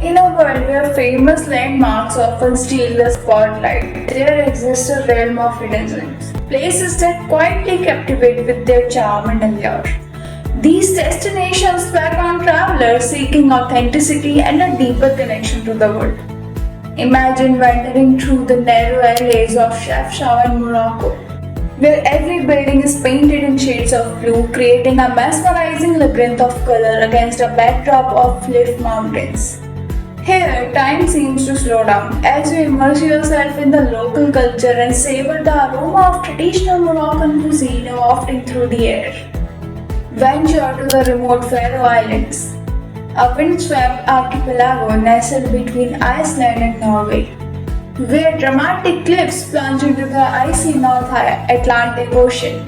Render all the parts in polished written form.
In a world where famous landmarks often steal the spotlight, there exists a realm of hidden gems, places that quietly captivate with their charm and allure. These destinations beckon travelers seeking authenticity and a deeper connection to the world. Imagine wandering through the narrow alleys of Chefchaouen in Morocco, where every building is painted in shades of blue, creating a mesmerizing labyrinth of color against a backdrop of cliff mountains. Here, time seems to slow down as you immerse yourself in the local culture and savor the aroma of traditional Moroccan cuisine wafting through the air. Venture to the remote Faroe Islands, a windswept archipelago nestled between Iceland and Norway, where dramatic cliffs plunge into the icy North Atlantic Ocean.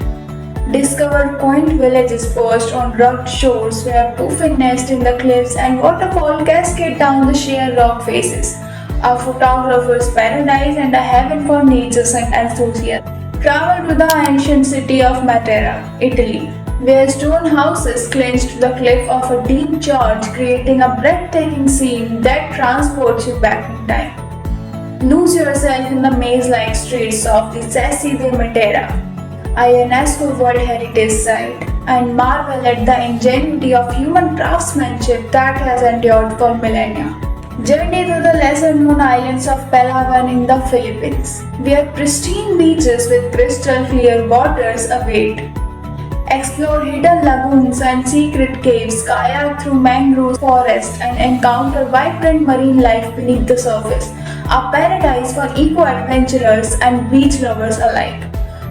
Discover quaint villages perched on rugged shores where puffin nest in the cliffs and waterfall cascade down the sheer rock faces, a photographer's paradise and a heaven for nature enthusiasts. Travel to the ancient city of Matera, Italy, where stone houses cling to the cliff of a deep gorge, creating a breathtaking scene that transports you back in time. Lose yourself in the maze-like streets of the Sassi de Matera, a UNESCO World Heritage Site, and marvel at the ingenuity of human craftsmanship that has endured for millennia. Journey to the lesser-known islands of Palawan in the Philippines, where pristine beaches with crystal-clear waters await. Explore hidden lagoons and secret caves, kayak through mangrove forests, and encounter vibrant marine life beneath the surface, a paradise for eco-adventurers and beach lovers alike.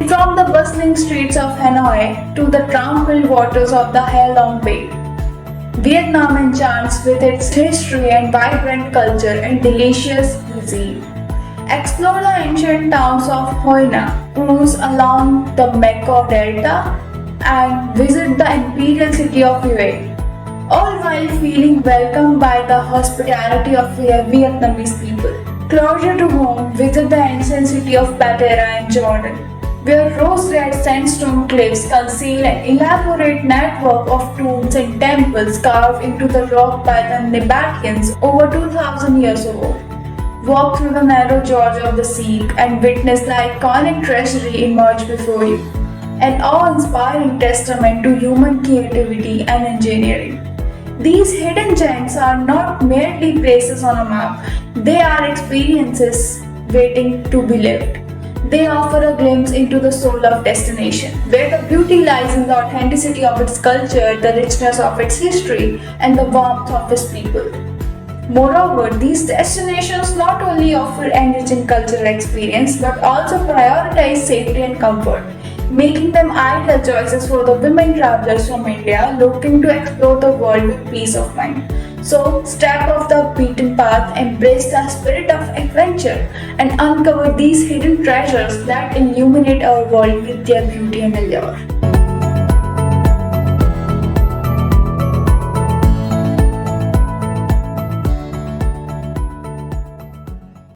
From the bustling streets of Hanoi to the tranquil waters of the Halong Bay, Vietnam enchants with its history and vibrant culture and delicious cuisine. Explore the ancient towns of Hoi Na, cruise along the Mekong Delta, and visit the imperial city of Hue, all while feeling welcomed by the hospitality of Vietnamese people. Closer to home, visit the ancient city of Patera in Jordan, where rose-red sandstone cliffs conceal an elaborate network of tombs and temples carved into the rock by the Nabateans over 2000 years ago. Walk through the narrow gorge of the Sikh and witness the iconic treasury emerge before you, an awe-inspiring testament to human creativity and engineering. These hidden gems are not merely places on a map, they are experiences waiting to be lived. They offer a glimpse into the soul of destination, where the beauty lies in the authenticity of its culture, the richness of its history, and the warmth of its people. Moreover, these destinations not only offer enriching cultural experience but also prioritize safety and comfort, making them ideal choices for the women travelers from India looking to explore the world with peace of mind. So, step off the beaten path, embrace the spirit of adventure, and uncover these hidden treasures that illuminate our world with their beauty and allure.